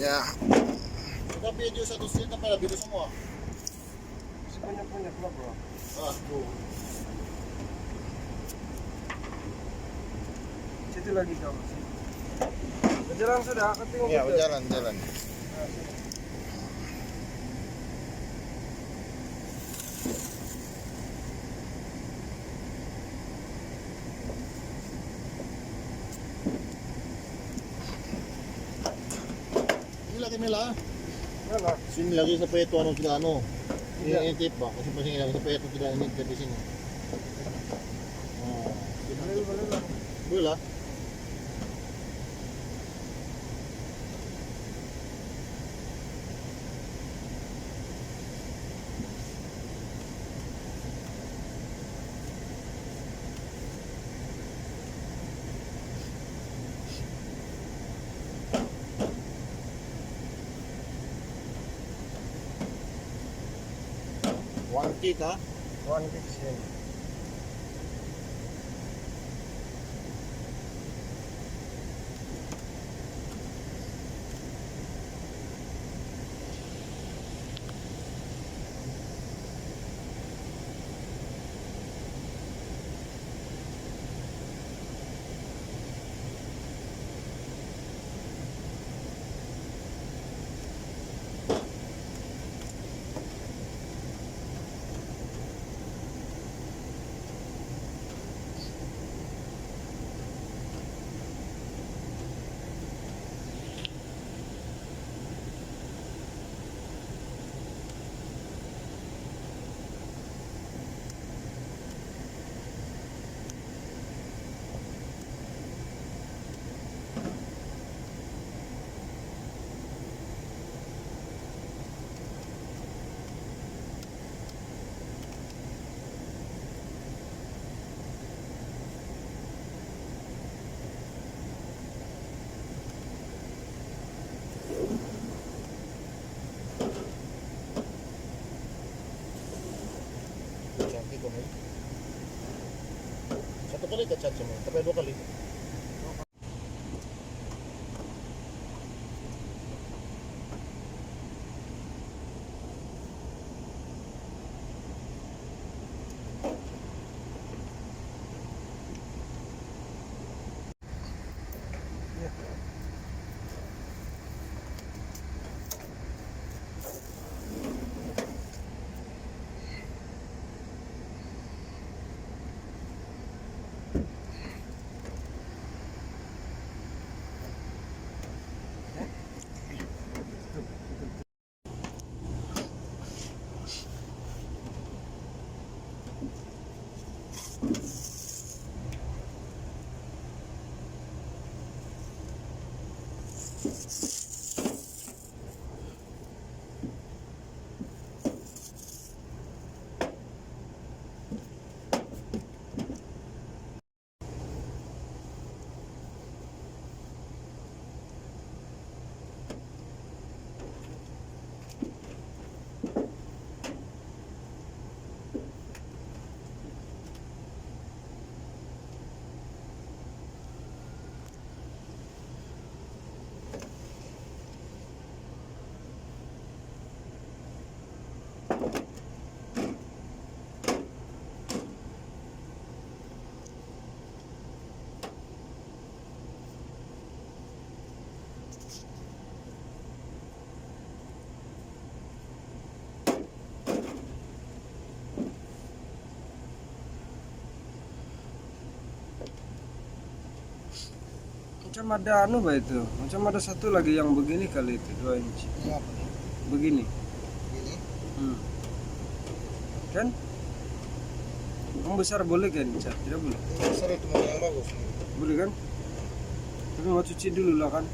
Ya. Kita video satu set apa lah video semua? Sebanyak-banyak lah bro. Ah, tuh. Situ lagi kamu. Berjalan sudah, aku tengok. Ya, berjalan, jalan. Ini lagi Mela. Mana? Sini lagi sampai itu anu sudah anu. Iya. Ini tip pak, masih masih lagi sampai itu sudah ini di sini. Oh, Boleh lah. boleh lah. One kit ha? One kick sini. Cantik kok ini. Satu kali kecat semua, tapi dua kali. Macam ada anu bah itu. Macam ada satu lagi yang begini kali itu 2 inci. Ini apa nih? Begini. Ini? Kan? Yang besar boleh kan? Tidak boleh. Ini besar itu mau yang bagus. Boleh kan? Tapi mau cuci dulu lah kan?